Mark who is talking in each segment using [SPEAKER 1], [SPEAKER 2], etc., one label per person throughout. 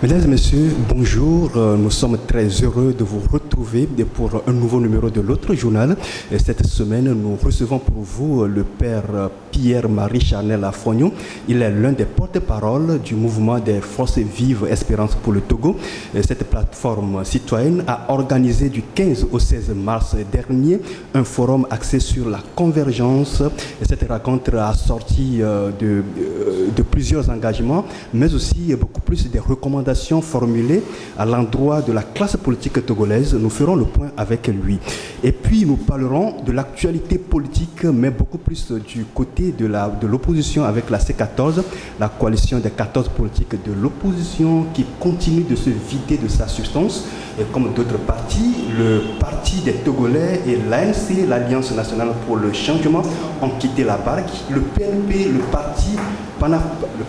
[SPEAKER 1] Mesdames et messieurs, bonjour. Nous sommes très heureux de vous retrouver pour un nouveau numéro de l'autre journal. Et cette semaine, nous recevons pour vous le père Pierre-Marie Charnel Afognon. Il est l'un des porte-parole du mouvement des Forces Vives Espérance pour le Togo. Et cette plateforme citoyenne a organisé du 15 au 16 mars dernier un forum axé sur la convergence. Et cette rencontre a sorti de plusieurs engagements, mais aussi beaucoup plus des recommandations formulées à l'endroit de la classe politique togolaise. Nous ferons le point avec lui. Et puis nous parlerons de l'actualité politique, mais beaucoup plus du côté de l'opposition avec la C14, la coalition des 14 politiques de l'opposition qui continue de se vider de sa substance. Et comme d'autres partis, le Parti des Togolais et l'ANC, l'Alliance nationale pour le changement, ont quitté la barque. Le PNP, le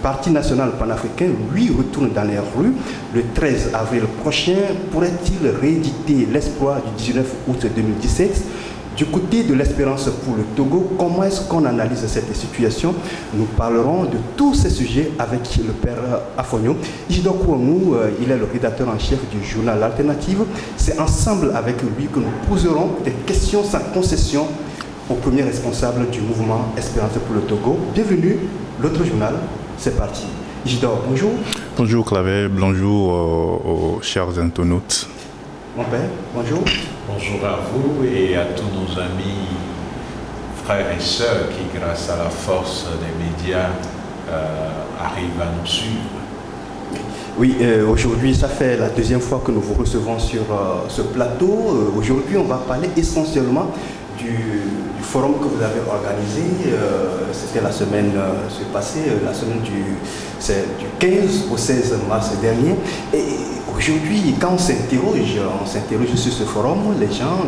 [SPEAKER 1] Parti national panafricain, lui, retourne dans les rues. Le 13 avril prochain, pourrait-il rééditer l'espoir du 19 août 2017 ? Du côté de l'espérance pour le Togo, comment est-ce qu'on analyse cette situation? Nous parlerons de tous ces sujets avec le père Afognon. Isidore Kouamou, il est le rédacteur en chef du journal L'Alternative. C'est ensemble avec lui que nous poserons des questions sans concession au premier responsable du mouvement Espérance pour le Togo. Bienvenue, l'autre journal, c'est parti. Isidore, bonjour.
[SPEAKER 2] Bonjour Claver, bonjour aux chers internautes.
[SPEAKER 1] Mon père, bonjour.
[SPEAKER 3] Bonjour à vous et à tous nos amis, frères et sœurs qui, grâce à la force des médias, arrivent à nous suivre.
[SPEAKER 1] Oui, aujourd'hui, ça fait la deuxième fois que nous vous recevons sur ce plateau. Aujourd'hui, on va parler essentiellement du forum que vous avez organisé. C'était la semaine passée, la semaine du 15 au 16 mars dernier. Et aujourd'hui, quand on s'interroge sur ce forum, les gens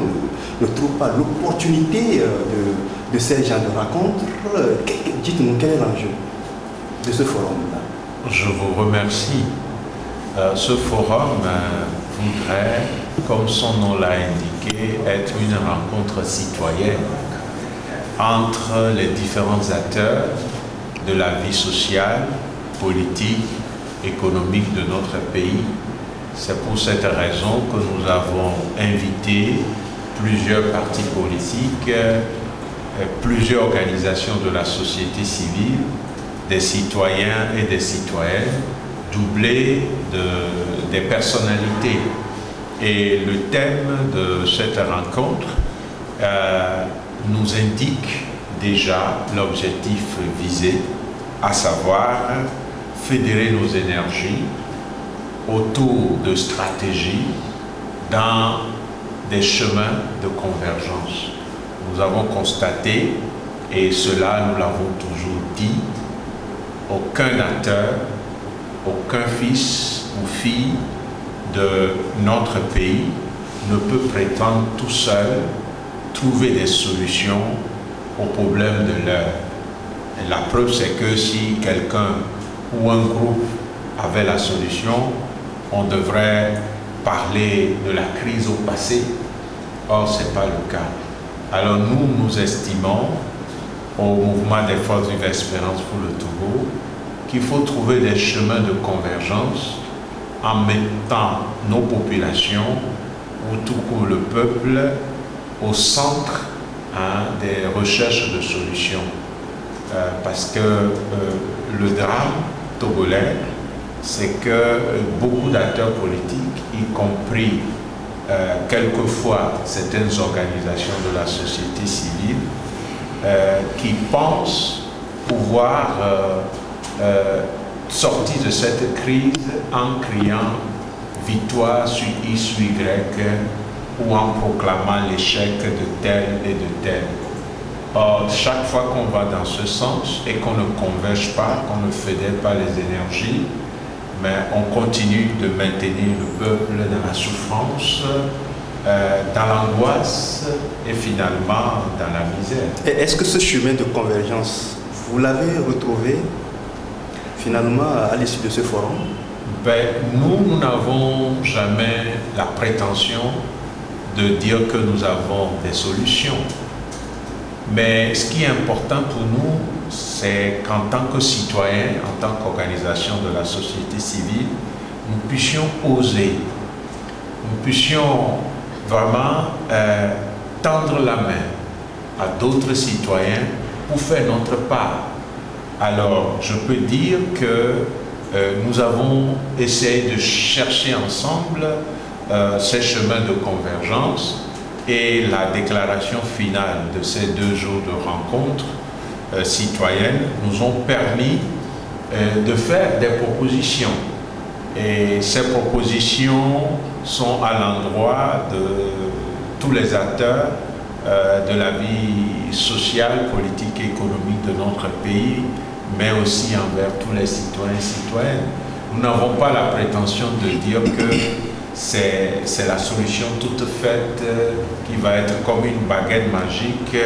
[SPEAKER 1] ne trouvent pas l'opportunité de ces genres de rencontres. Dites-nous, quel est l'enjeu de ce forum-là?
[SPEAKER 3] Je vous remercie. Ce forum voudrait, comme son nom l'a indiqué, être une rencontre citoyenne entre les différents acteurs de la vie sociale, politique, économique de notre pays. C'est pour cette raison que nous avons invité plusieurs partis politiques, plusieurs organisations de la société civile, des citoyens et des citoyennes, doublés des personnalités. Et le thème de cette rencontre nous indique déjà l'objectif visé, à savoir fédérer nos énergies autour de stratégies dans des chemins de convergence. Nous avons constaté, et cela nous l'avons toujours dit, aucun acteur, aucun fils ou fille de notre pays ne peut prétendre tout seul trouver des solutions aux problèmes de l'heure. La preuve, c'est que si quelqu'un ou un groupe avait la solution, on devrait parler de la crise au passé. Or, ce n'est pas le cas. Alors nous estimons, au mouvement des Forces Vives Espérance pour le Togo, qu'il faut trouver des chemins de convergence en mettant nos populations, ou tout court le peuple, au centre des recherches de solutions. Parce que le drame togolais, c'est que beaucoup d'acteurs politiques, y compris quelquefois certaines organisations de la société civile, qui pensent pouvoir sortir de cette crise en criant victoire sur X ou Y ou en proclamant l'échec de tel et de tel. Or, chaque fois qu'on va dans ce sens et qu'on ne converge pas, qu'on ne fédère pas les énergies, mais on continue de maintenir le peuple dans la souffrance, dans l'angoisse et finalement dans la misère.
[SPEAKER 1] Et est-ce que ce chemin de convergence, vous l'avez retrouvé finalement à l'issue de ce forum?
[SPEAKER 3] Nous n'avons jamais la prétention de dire que nous avons des solutions. Mais ce qui est important pour nous, c'est qu'en tant que citoyens, en tant qu'organisation de la société civile, nous puissions oser, nous puissions vraiment tendre la main à d'autres citoyens pour faire notre part. Alors, je peux dire que nous avons essayé de chercher ensemble ces chemins de convergence, et la déclaration finale de ces 2 jours de rencontres citoyennes nous ont permis de faire des propositions. Et ces propositions sont à l'endroit de tous les acteurs de la vie sociale, politique et économique de notre pays, mais aussi envers tous les citoyens et citoyennes. Nous n'avons pas la prétention de dire que c'est la solution toute faite qui va être comme une baguette magique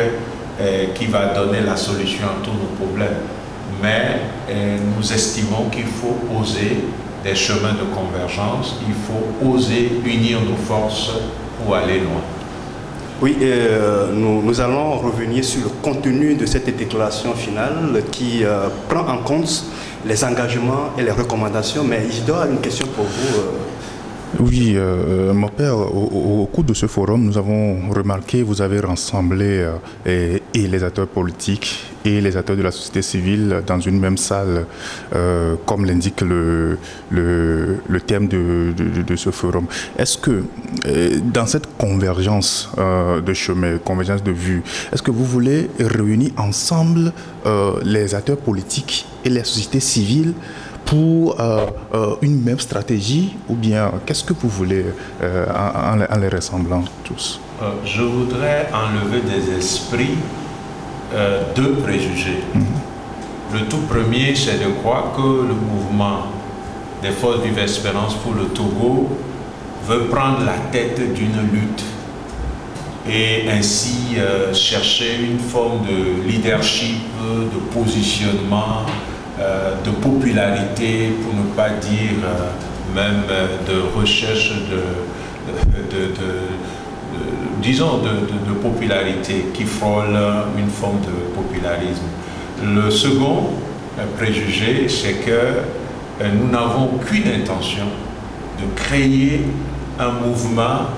[SPEAKER 3] qui va donner la solution à tous nos problèmes. Mais nous estimons qu'il faut oser des chemins de convergence, il faut oser unir nos forces pour aller loin.
[SPEAKER 1] Oui, nous allons revenir sur le contenu de cette déclaration finale qui prend en compte les engagements et les recommandations. Mais Isidore a une question pour vous.
[SPEAKER 2] Oui, mon père, au cours de ce forum, nous avons remarqué, vous avez rassemblé et les acteurs politiques et les acteurs de la société civile dans une même salle, comme l'indique le thème de ce forum. Est-ce que dans cette convergence de chemin, convergence de vues, est-ce que vous voulez réunir ensemble les acteurs politiques et les sociétés civiles pour une même stratégie, ou bien qu'est-ce que vous voulez en les rassemblant tous?
[SPEAKER 3] Je voudrais enlever des esprits 2 préjugés. Le tout premier, c'est de croire que le mouvement des Forces Vive Espérance pour le Togo veut prendre la tête d'une lutte et ainsi chercher une forme de leadership, de positionnement, de popularité, pour ne pas dire même de recherche de popularité qui frôle une forme de popularisme. Le second préjugé, c'est que nous n'avons aucune intention de créer un mouvement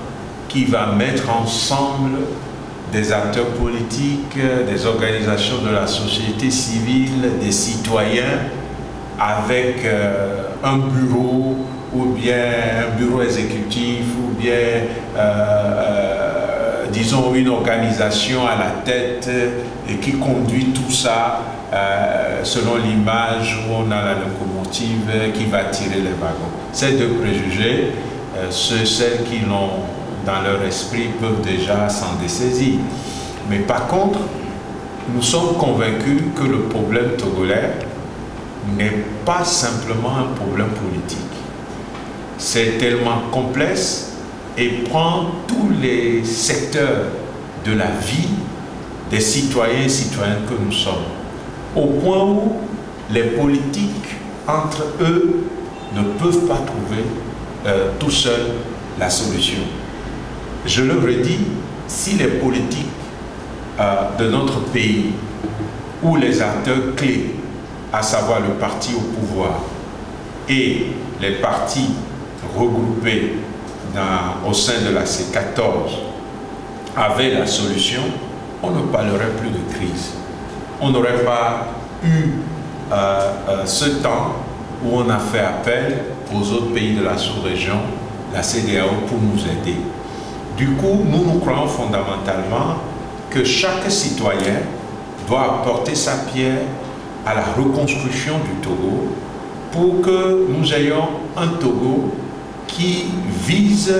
[SPEAKER 3] qui va mettre ensemble des acteurs politiques, des organisations de la société civile, des citoyens, avec un bureau, ou bien un bureau exécutif, ou bien, disons, une organisation à la tête et qui conduit tout ça selon l'image où on a la locomotive qui va tirer les wagons. Ces 2 préjugés, celles qui l'ont dans leur esprit peuvent déjà s'en dessaisir. Mais par contre, nous sommes convaincus que le problème togolais n'est pas simplement un problème politique. C'est tellement complexe et prend tous les secteurs de la vie des citoyens et citoyennes que nous sommes, au point où les politiques, entre eux, ne peuvent pas trouver tout seuls la solution. Je le redis, si les politiques de notre pays, ou les acteurs clés, à savoir le parti au pouvoir et les partis regroupés au sein de la C14, avaient la solution, on ne parlerait plus de crise. On n'aurait pas eu ce temps où on a fait appel aux autres pays de la sous-région, la CEDEAO, pour nous aider. Du coup, nous croyons fondamentalement que chaque citoyen doit apporter sa pierre à la reconstruction du Togo pour que nous ayons un Togo qui vise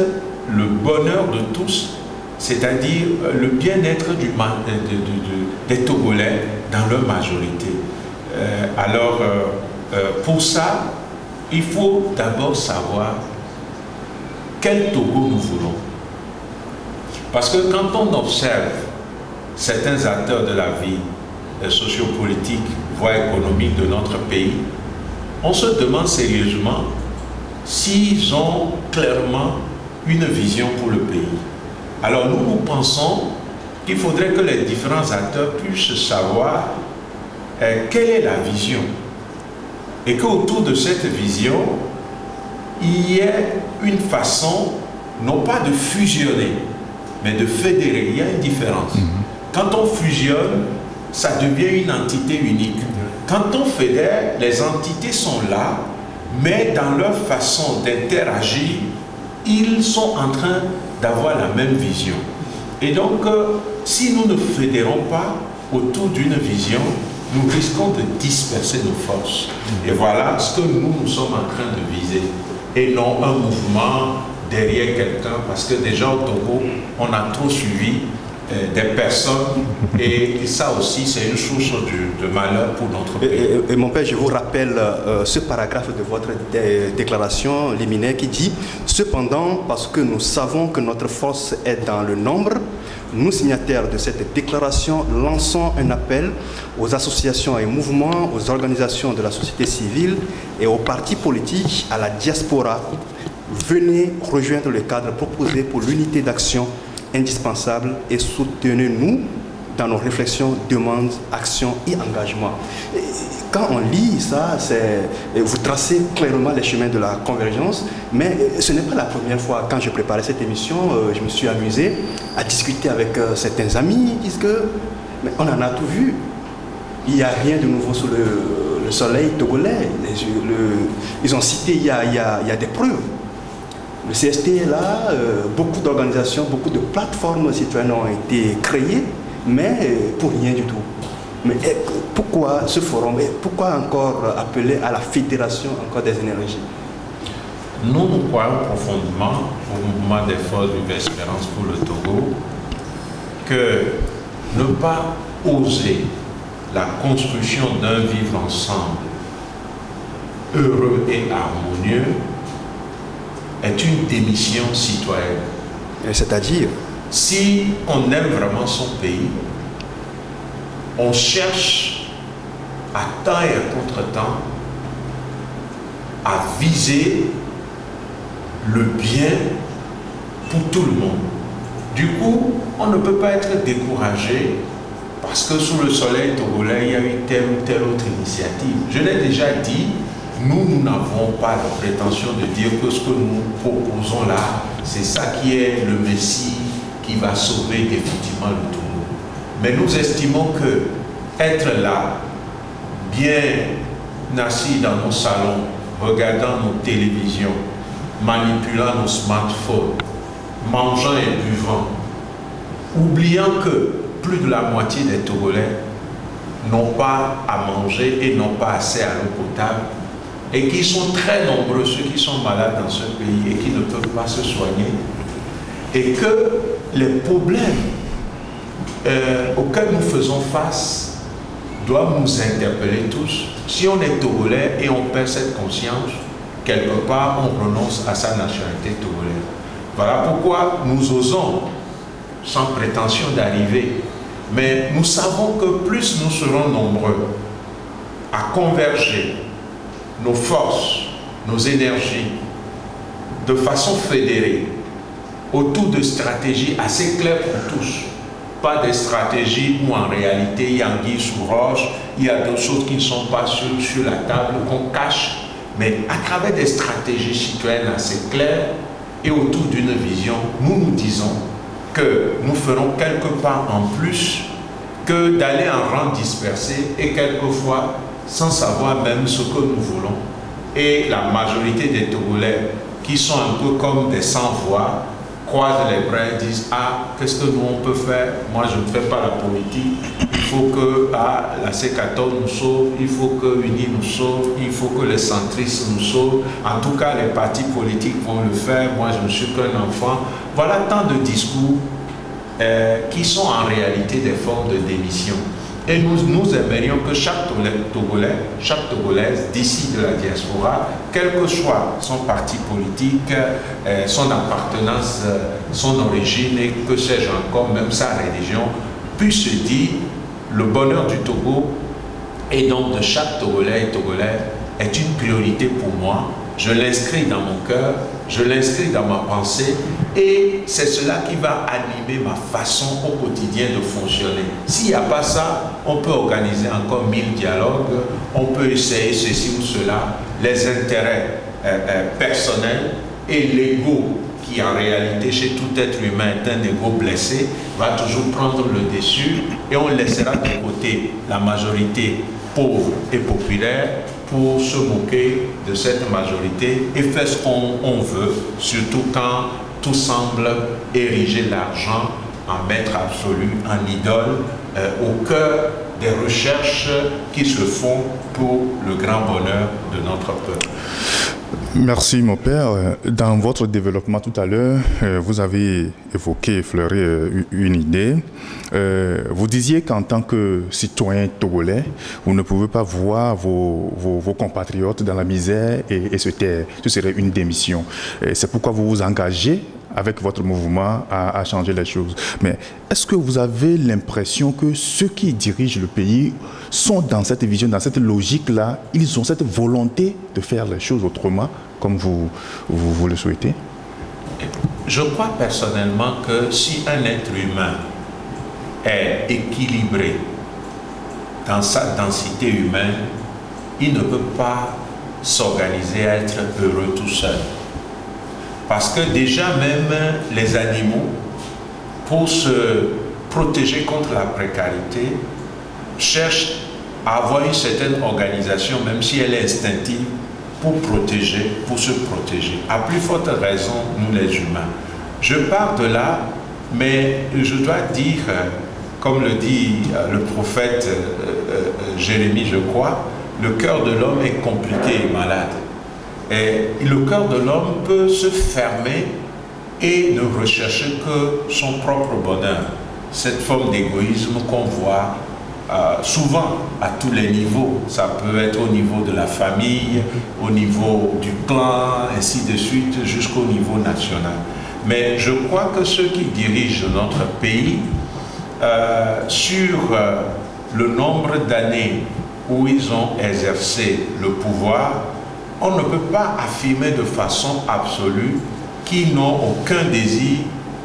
[SPEAKER 3] le bonheur de tous, c'est-à-dire le bien-être des Togolais dans leur majorité. Pour ça, il faut d'abord savoir quel Togo nous voulons. Parce que quand on observe certains acteurs de la vie sociopolitique, voire économique de notre pays, on se demande sérieusement s'ils ont clairement une vision pour le pays. Alors nous pensons qu'il faudrait que les différents acteurs puissent savoir quelle est la vision et qu'autour de cette vision, il y ait une façon, non pas de fusionner, mais de fédérer. Il y a une différence. Quand on fusionne, ça devient une entité unique. Quand on fédère, les entités sont là, mais dans leur façon d'interagir, ils sont en train d'avoir la même vision. Et donc, si nous ne fédérons pas autour d'une vision, nous risquons de disperser nos forces. Et voilà ce que nous sommes en train de viser. Et non un mouvement derrière quelqu'un, parce que déjà au Togo, on a trop suivi des personnes, et ça aussi c'est une source de malheur pour notre pays.
[SPEAKER 1] Et mon père, je vous rappelle ce paragraphe de votre déclaration liminaire qui dit « Cependant, parce que nous savons que notre force est dans le nombre, nous, signataires de cette déclaration, lançons un appel aux associations et mouvements, aux organisations de la société civile et aux partis politiques, à la diaspora. Venez rejoindre le cadre proposé pour l'unité d'action indispensable et soutenez-nous dans nos réflexions, demandes, actions et engagements. » Quand on lit ça, vous tracez clairement les chemins de la convergence, mais ce n'est pas la première fois. Quand je préparais cette émission, je me suis amusé à discuter avec certains amis, ils disent que mais on en a tout vu. Il n'y a rien de nouveau sous le soleil togolais. Ils ont cité, il y a des preuves. Le CST est là, beaucoup d'organisations, beaucoup de plateformes citoyennes ont été créées, mais pour rien du tout. Mais pourquoi ce forum? Pourquoi encore appeler à la fédération encore des énergies?
[SPEAKER 3] Nous croyons profondément au mouvement des forces de l'espérance pour le Togo que ne pas oser la construction d'un vivre ensemble heureux et harmonieux est une démission citoyenne.
[SPEAKER 1] C'est-à-dire?
[SPEAKER 3] Si on aime vraiment son pays, on cherche à temps et à contre-temps à viser le bien pour tout le monde. Du coup, on ne peut pas être découragé parce que sous le soleil togolais, il y a eu telle ou telle autre initiative. Je l'ai déjà dit, nous n'avons pas la prétention de dire que ce que nous proposons là, c'est ça qui est le Messie qui va sauver définitivement le Togo. Mais nous estimons que être là, bien assis dans nos salons, regardant nos télévisions, manipulant nos smartphones, mangeant et buvant, oubliant que plus de la moitié des Togolais n'ont pas à manger et n'ont pas assez à l'eau potable, et qui sont très nombreux, ceux qui sont malades dans ce pays et qui ne peuvent pas se soigner, et que les problèmes auxquels nous faisons face doivent nous interpeller tous. Si on est Togolais et on perd cette conscience, quelque part on renonce à sa nationalité togolaise. Voilà pourquoi nous osons, sans prétention d'arriver, mais nous savons que plus nous serons nombreux à converger nos forces, nos énergies, de façon fédérée, autour de stratégies assez claires pour tous. Pas des stratégies où en réalité il y a anguille sous roche, il y a d'autres choses qui ne sont pas sur la table, qu'on cache, mais à travers des stratégies citoyennes assez claires et autour d'une vision, nous disons que nous ferons quelque part en plus que d'aller en rang dispersé et quelquefois sans savoir même ce que nous voulons. Et la majorité des Togolais qui sont un peu comme des sans-voix croisent les bras et disent « Ah, qu'est-ce que nous on peut faire? Moi je ne fais pas la politique, il faut que la C14 nous sauve, il faut que l'UNI nous sauve, il faut que les centristes nous sauvent, en tout cas les partis politiques vont le faire, moi je ne suis qu'un enfant. » Voilà tant de discours qui sont en réalité des formes de démission. Et nous aimerions que chaque Togolais, chaque Togolaise d'ici de la diaspora, quel que soit son parti politique, son appartenance, son origine et que sais-je encore, même sa religion, puisse se dire le bonheur du Togo et donc de chaque Togolais et Togolais est une priorité pour moi. Je l'inscris dans mon cœur, je l'inscris dans ma pensée et c'est cela qui va animer ma façon au quotidien de fonctionner. S'il n'y a pas ça, on peut organiser encore 1000 dialogues, on peut essayer ceci ou cela. Les intérêts personnel et l'ego, qui en réalité chez tout être humain est un ego blessé, va toujours prendre le dessus et on laissera de côté la majorité pauvre et populaire pour se moquer de cette majorité et faire ce qu'on veut, surtout quand tout semble ériger l'argent en maître absolu, en idole, au cœur des recherches qui se font pour le grand bonheur de notre peuple.
[SPEAKER 2] Merci mon père. Dans votre développement tout à l'heure, vous avez évoqué, effleuré une idée. Vous disiez qu'en tant que citoyen togolais, vous ne pouvez pas voir vos compatriotes dans la misère et se taire. Ce serait une démission. C'est pourquoi vous vous engagez avec votre mouvement à changer les choses. Mais est-ce que vous avez l'impression que ceux qui dirigent le pays sont dans cette vision, dans cette logique-là, ils ont cette volonté de faire les choses autrement, comme vous le souhaitez?
[SPEAKER 3] Je crois personnellement que si un être humain est équilibré dans sa densité humaine, il ne peut pas s'organiser à être heureux tout seul. Parce que déjà même les animaux, pour se protéger contre la précarité, cherchent à avoir une certaine organisation, même si elle est instinctive, pour protéger, pour se protéger. À plus forte raison, nous les humains. Je pars de là, mais je dois dire, comme le dit le prophète Jérémie, je crois, le cœur de l'homme est compliqué et malade. Et le cœur de l'homme peut se fermer et ne rechercher que son propre bonheur. Cette forme d'égoïsme qu'on voit souvent à tous les niveaux. Ça peut être au niveau de la famille, au niveau du clan, ainsi de suite, jusqu'au niveau national. Mais je crois que ceux qui dirigent notre pays, sur le nombre d'années où ils ont exercé le pouvoir, on ne peut pas affirmer de façon absolue qu'ils n'ont aucun désir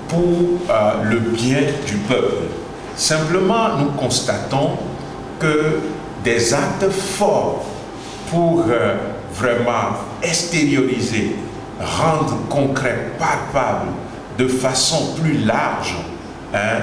[SPEAKER 3] pour le bien du peuple. Simplement, nous constatons que des actes forts pour vraiment extérioriser, rendre concret, palpable, de façon plus large,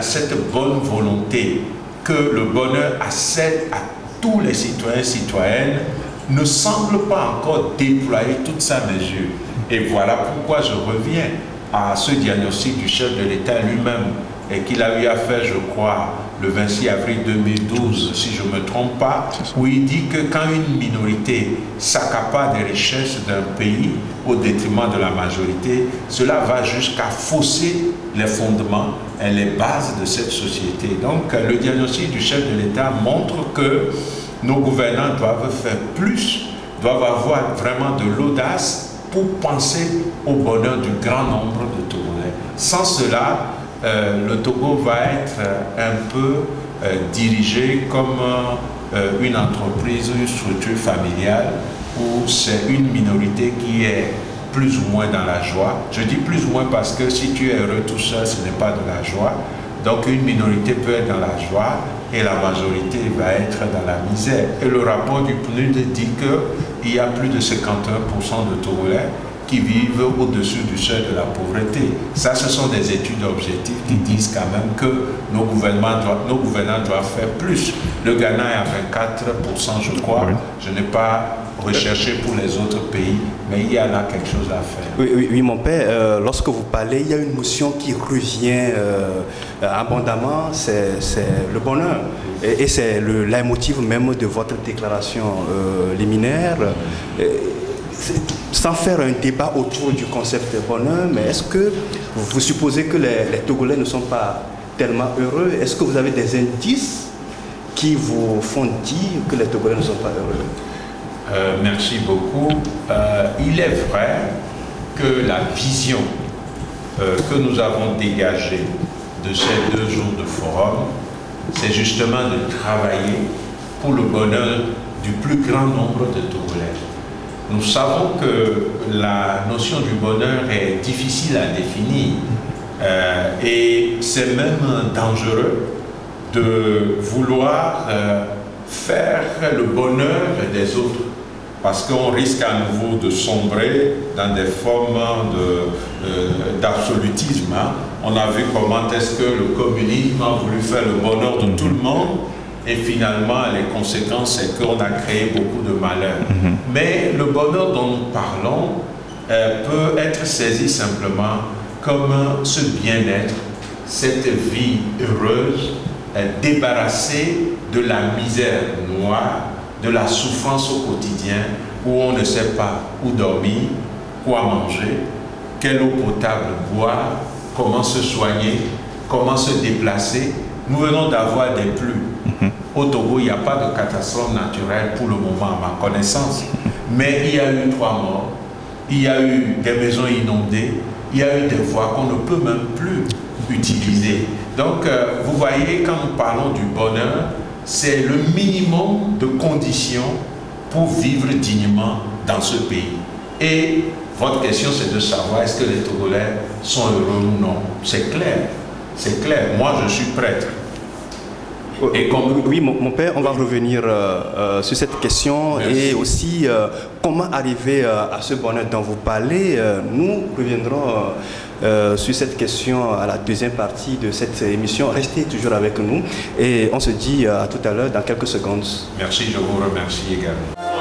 [SPEAKER 3] cette bonne volonté que le bonheur accède à tous les citoyens et citoyennes, ne semble pas encore déployer toute sa mesure. Et voilà pourquoi je reviens à ce diagnostic du chef de l'État lui-même, et qu'il a eu à faire, je crois, le 26 avril 2012, si je ne me trompe pas, où il dit que quand une minorité s'accapare des richesses d'un pays au détriment de la majorité, cela va jusqu'à fausser les fondements et les bases de cette société. Donc, le diagnostic du chef de l'État montre que nos gouvernants doivent faire plus, doivent avoir vraiment de l'audace pour penser au bonheur du grand nombre de Togolais. Sans cela, le Togo va être un peu dirigé comme une entreprise, une structure familiale où c'est une minorité qui est plus ou moins dans la joie. Je dis plus ou moins parce que si tu es heureux tout seul, ce n'est pas de la joie. Donc une minorité peut être dans la joie et la majorité va être dans la misère. Et le rapport du PNUD dit qu'il y a plus de 51% de Togolais qui vivent au-dessus du seuil de la pauvreté. Ça, ce sont des études objectives qui disent quand même que nos gouvernants doivent faire plus. Le Ghana est à 24%, je crois. Oui. Je n'ai pas recherché pour les autres pays, mais il y a là quelque chose à faire.
[SPEAKER 1] Oui, mon père, lorsque vous parlez, il y a une notion qui revient abondamment, c'est le bonheur. Et c'est le leitmotiv même de votre déclaration liminaire. Sans faire un débat autour du concept de bonheur, mais est-ce que vous supposez que les Togolais ne sont pas tellement heureux? Est-ce que vous avez des indices qui vous font dire que les Togolais ne sont pas heureux?
[SPEAKER 3] Merci beaucoup. Il est vrai que la vision que nous avons dégagée de ces 2 jours de forum, c'est justement de travailler pour le bonheur du plus grand nombre de Togolais. Nous savons que la notion du bonheur est difficile à définir et c'est même dangereux de vouloir faire le bonheur des autres. parce qu'on risque à nouveau de sombrer dans des formes d'absolutisme. On a vu comment est-ce que le communisme a voulu faire le bonheur de tout le monde, et finalement, les conséquences, c'est qu'on a créé beaucoup de malheur. Mais le bonheur dont nous parlons peut être saisi simplement comme ce bien-être, cette vie heureuse, débarrassée de la misère noire, de la souffrance au quotidien, où on ne sait pas où dormir, quoi manger, quelle eau potable boire, comment se soigner, comment se déplacer. Nous venons d'avoir des pluies. Au Togo, il n'y a pas de catastrophe naturelle pour le moment, à ma connaissance. Mais il y a eu 3 morts, il y a eu des maisons inondées, il y a eu des voies qu'on ne peut même plus utiliser. Donc, vous voyez, quand nous parlons du bonheur, c'est le minimum de conditions pour vivre dignement dans ce pays. Et votre question, c'est de savoir est-ce que les Togolais sont heureux ou non. C'est clair, c'est clair. Moi, je suis prêtre.
[SPEAKER 1] Et oui, mon père, on va revenir sur cette question. Merci. Et aussi comment arriver à ce bonheur dont vous parlez. Nous reviendrons sur cette question à la deuxième partie de cette émission. Restez toujours avec nous et on se dit à tout à l'heure dans quelques secondes.
[SPEAKER 3] Merci, je vous remercie également.